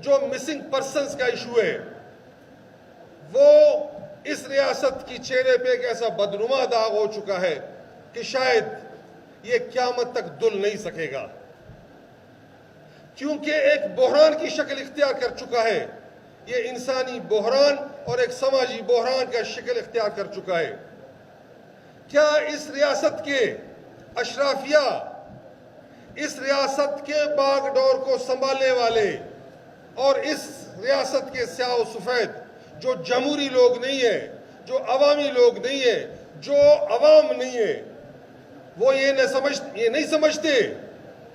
جو missing persons کا issue ہے وہ اس ریاست کی چہرے پہ ایک ایسا بدنما داغ ہو چکا ہے کہ شاید یہ قیامت تک دھل نہیں سکے گا، کیونکہ ایک بحران کی شکل اختیار کر چکا ہے۔ یہ انسانی بحران اور ایک سماجی بحران کا شکل اختیار کر چکا ہے۔ کیا اس ریاست کے اشرافیہ، اس ریاست کے باغ ڈور کو سنبھالنے والے اور اس ریاست کے سیاہ و سفید جو جمہوری لوگ نہیں ہیں، جو عوامی لوگ نہیں ہیں، جو عوام نہیں ہے، وہ یہ نہیں سمجھتے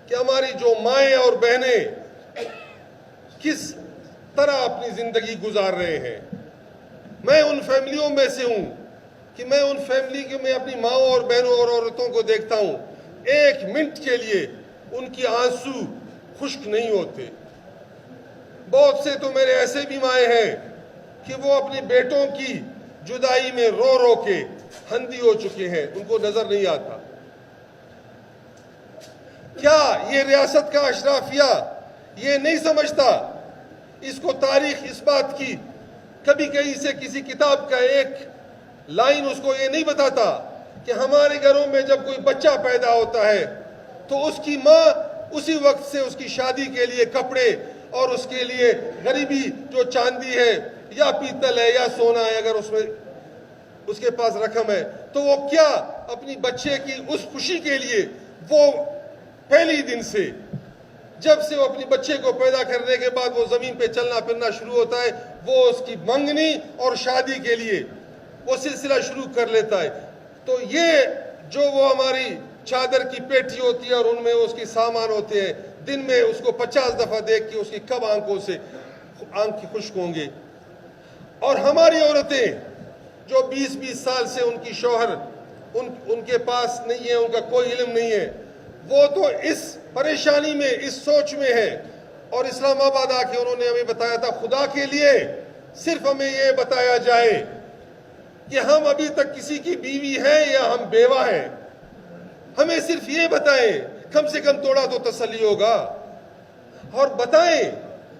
کہ ہماری جو مائیں اور بہنیں کس طرح اپنی زندگی گزار رہے ہیں؟ میں ان فیملیوں میں سے ہوں کہ میں ان فیملی کے میں اپنی ماؤں اور بہنوں اور عورتوں کو دیکھتا ہوں، ایک منٹ کے لیے ان کی آنسو خشک نہیں ہوتے۔ بہت سے تو میرے ایسے بھی مائیں ہیں کہ وہ اپنے بیٹوں کی جدائی میں رو رو کے ہندی ہو چکے ہیں، ان کو نظر نہیں آتا۔ کیا یہ ریاست کا اشرافیہ یہ نہیں سمجھتا؟ اس کو تاریخ اس بات کی کبھی کہیں سے کسی کتاب کا ایک لائن اس کو یہ نہیں بتاتا کہ ہمارے گھروں میں جب کوئی بچہ پیدا ہوتا ہے تو اس کی ماں اسی وقت سے اس کی شادی کے لیے کپڑے اور اس کے لیے غریبی جو چاندی ہے یا پیتل ہے یا سونا ہے، اگر اس میں اس کے پاس رقم ہے تو وہ کیا اپنی بچے کی اس خوشی کے لیے وہ پہلی دن سے جب سے وہ اپنی بچے کو پیدا کرنے کے بعد وہ زمین پہ چلنا پھرنا شروع ہوتا ہے، وہ اس کی منگنی اور شادی کے لیے وہ سلسلہ شروع کر لیتا ہے۔ تو یہ جو وہ ہماری چادر کی پیٹی ہوتی ہے اور ان میں اس کے سامان ہوتے ہیں، دن میں اس کو 50 دفعہ دیکھ کے اس کی کب آنکھوں سے آنکھ خشک ہوں گے؟ اور ہماری عورتیں جو 20 سال سے ان کی شوہر ان کے پاس نہیں ہے، ان کا کوئی علم نہیں ہے، وہ تو اس پریشانی میں، اس سوچ میں ہے۔ اور اسلام آباد آ کے انہوں نے ہمیں بتایا تھا، خدا کے لیے صرف ہمیں یہ بتایا جائے کہ ہم ابھی تک کسی کی بیوی ہیں یا ہم بیوہ ہیں، ہمیں صرف یہ بتائیں، کم سے کم تھوڑا تو تسلی ہوگا۔ اور بتائیں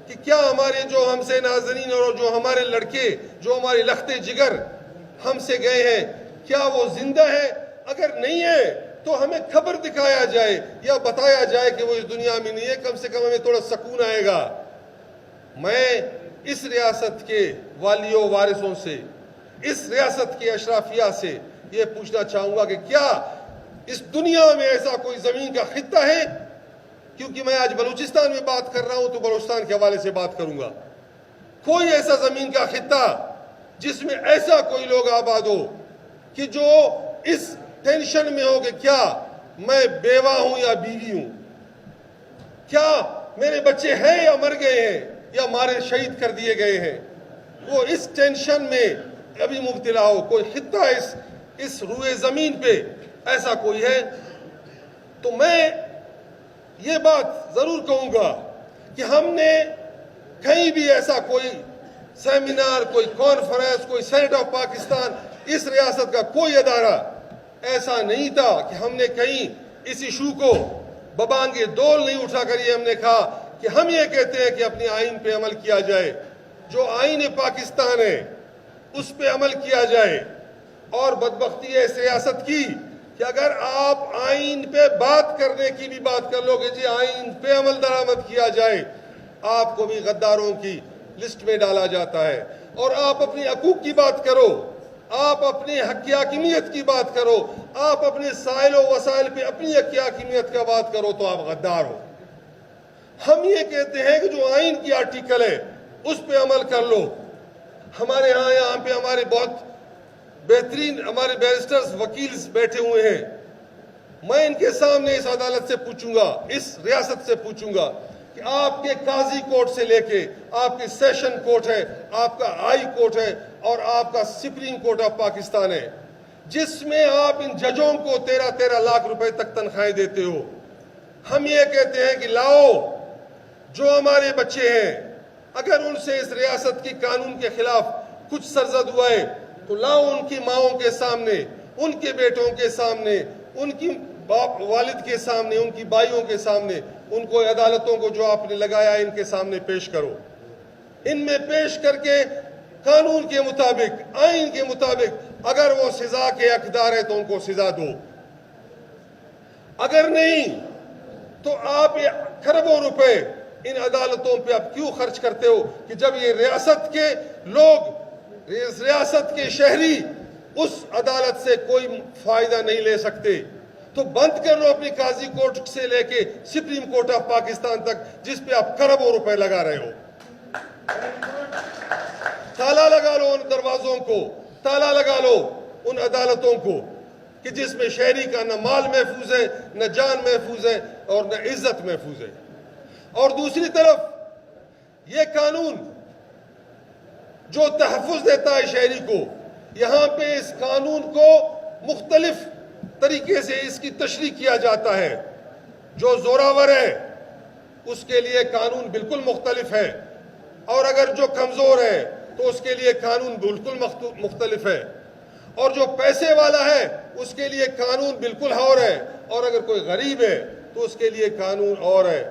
کہ کیا ہمارے جو ہم سے نازنین اور جو ہمارے لڑکے جو ہمارے لختے جگر ہم سے گئے ہیں، کیا وہ زندہ ہے؟ اگر نہیں ہے تو ہمیں خبر دکھایا جائے یا بتایا جائے کہ وہ اس دنیا میں نہیں ہے، کم سے کم ہمیں تھوڑا سکون آئے گا۔ میں اس ریاست کے والیوں وارثوں سے، اس ریاست کے اشرافیہ سے یہ پوچھنا چاہوں گا کہ کیا اس دنیا میں ایسا کوئی زمین کا خطہ ہے؟ کیونکہ میں آج بلوچستان میں بات کر رہا ہوں تو بلوچستان کے حوالے سے بات کروں گا۔ کوئی ایسا زمین کا خطہ جس میں ایسا کوئی لوگ آباد ہو کہ جو اس ٹینشن میں ہو کہ کیا میں بیوہ ہوں یا بیوی ہوں، کیا میرے بچے ہیں یا مر گئے ہیں یا مارے شہید کر دیے گئے ہیں، وہ اس ٹینشن میں ابھی مبتلا ہو؟ کوئی خطہ اس روئے زمین پہ ایسا کوئی ہے؟ تو میں یہ بات ضرور کہوں گا کہ ہم نے کہیں بھی ایسا کوئی سیمینار، کوئی کانفرنس، کوئی سینٹ آف پاکستان، اس ریاست کا کوئی ادارہ ایسا نہیں تھا کہ ہم نے کہیں اس ایشو کو ببانگ دول نہیں اٹھا کر یہ ہم نے کہا کہ ہم یہ کہتے ہیں کہ اپنے آئین پہ عمل کیا جائے، جو آئین پاکستان ہے اس پہ عمل کیا جائے۔ اور بدبختی ہے اس ریاست کی کہ اگر آپ آئین پہ بات کرنے کی بھی بات کر لو کہ جی آئین پہ عمل درآمد کیا جائے، آپ کو بھی غداروں کی لسٹ میں ڈالا جاتا ہے۔ اور آپ اپنی حقوق کی بات کرو، آپ اپنے حق حاکمیت کی بات کرو، آپ اپنے سائل و وسائل پہ اپنی حق حاکمیت کا بات کرو تو آپ غدار ہو۔ ہم یہ کہتے ہیں کہ جو آئین کی آرٹیکل ہے اس پہ عمل کر لو۔ ہمارے ہاں یہاں پہ ہمارے بہت بہترین ہمارے بیرسٹرز وکیل بیٹھے ہوئے ہیں، میں ان کے سامنے اس عدالت سے پوچھوں گا، اس ریاست سے پوچھوں گا کہ آپ کے قاضی کورٹ سے لے کے آپ کے سیشن کورٹ ہے، آپ کا ہائی کورٹ ہے اور آپ کا سپریم کورٹ آف پاکستان ہے، جس میں آپ ان ججوں کو 13 لاکھ روپے تک تنخواہیں دیتے ہو، ہم یہ کہتے ہیں کہ لاؤ جو ہمارے بچے ہیں اگر ان سے اس ریاست کی قانون کے خلاف کچھ سرزد ہوا ہے تو لاؤ ان کی ماؤں کے سامنے، ان کے بیٹوں کے سامنے، ان کی باپ والد کے سامنے، ان کی بھائیوں کے سامنے، ان کو عدالتوں کو جو آپ نے لگایا ان کے سامنے پیش کرو۔ ان میں پیش کر کے قانون کے مطابق، آئین کے مطابق اگر وہ سزا کے حقدار ہے تو ان کو سزا دو، اگر نہیں تو آپ یہ کھربوں روپے ان عدالتوں پہ آپ کیوں خرچ کرتے ہو کہ جب یہ ریاست کے لوگ، اس ریاست کے شہری اس عدالت سے کوئی فائدہ نہیں لے سکتے؟ تو بند کر لو اپنی قاضی کورٹ سے لے کے سپریم کورٹ آف پاکستان تک، جس پہ آپ کھربوں روپے لگا رہے ہو۔ تالا لگا لو ان دروازوں کو، تالا لگا لو ان عدالتوں کو کہ جس میں شہری کا نہ مال محفوظ ہے، نہ جان محفوظ ہے اور نہ عزت محفوظ ہے۔ اور دوسری طرف یہ قانون جو تحفظ دیتا ہے شہری کو، یہاں پہ اس قانون کو مختلف طریقے سے اس کی تشریح کیا جاتا ہے۔ جو زوراور ہے اس کے لیے قانون بالکل مختلف ہے، اور اگر جو کمزور ہے تو اس کے لیے قانون بالکل مختلف ہے، اور جو پیسے والا ہے اس کے لیے قانون بالکل اور ہے، اور اگر کوئی غریب ہے تو اس کے لیے قانون اور ہے،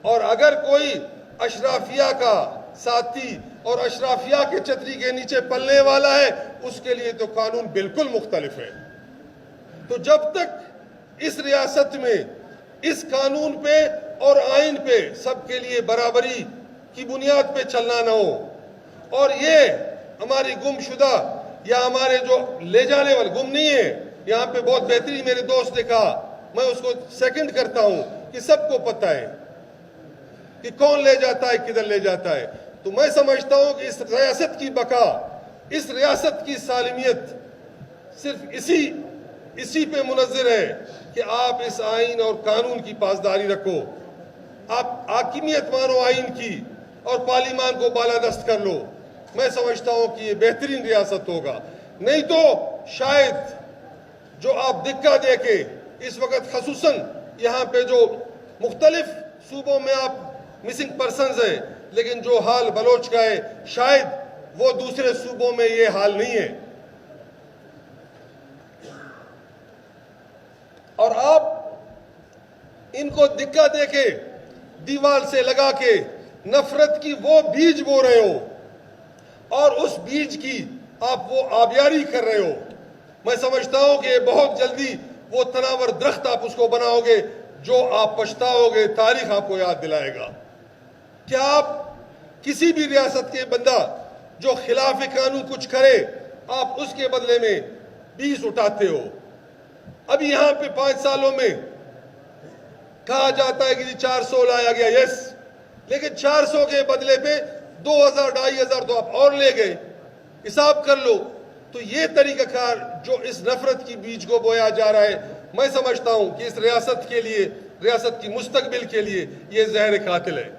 اور اگر کوئی اشرافیہ کا ساتھی اور اشرافیہ کے چھتری کے نیچے پلنے والا ہے اس کے لیے تو قانون بالکل مختلف ہے۔ تو جب تک اس ریاست میں اس قانون پہ اور آئین پہ سب کے لیے برابری کی بنیاد پہ چلنا نہ ہو، اور یہ ہماری گم شدہ یا ہمارے جو لے جانے والے گم نہیں ہے، یہاں پہ بہت بہترین میرے دوست نے کہا، میں اس کو سیکنڈ کرتا ہوں کہ سب کو پتہ ہے کہ کون لے جاتا ہے، کدھر لے جاتا ہے۔ تو میں سمجھتا ہوں کہ اس ریاست کی بقا، اس ریاست کی سالمیت صرف اسی پہ منحصر ہے کہ آپ اس آئین اور قانون کی پاسداری رکھو، آپ حاکمیت مانو آئین کی اور پارلیمان کو بالادست کر لو۔ میں سمجھتا ہوں کہ یہ بہترین ریاست ہوگا۔ نہیں تو شاید جو آپ دکھا دے کے اس وقت خصوصاً یہاں پہ جو مختلف صوبوں میں آپ مسنگ پرسنز ہیں، لیکن جو حال بلوچ کا ہے شاید وہ دوسرے صوبوں میں یہ حال نہیں ہے، اور آپ ان کو دکھا دے کے دیوار سے لگا کے نفرت کی وہ بیج بو رہے ہو، اور اس بیج کی آپ وہ آبیاری کر رہے ہو۔ میں سمجھتا ہوں کہ بہت جلدی وہ تناور درخت آپ اس کو بناؤ گے جو آپ پچھتاؤ گے، تاریخ آپ کو یاد دلائے گا۔ کیا آپ کسی بھی ریاست کے بندہ جو خلاف قانون کچھ کرے آپ اس کے بدلے میں 20 اٹھاتے ہو؟ ابھی یہاں پہ 5 سالوں میں کہا جاتا ہے کہ 400 لایا گیا، یس، لیکن 400 کے بدلے پہ 2000 2500 تو آپ اور لے گئے، حساب کر لو۔ تو یہ طریقہ کار جو اس نفرت کی بیج کو بویا جا رہا ہے، میں سمجھتا ہوں کہ اس ریاست کے لیے، ریاست کی مستقبل کے لیے یہ زہر قاتل ہے۔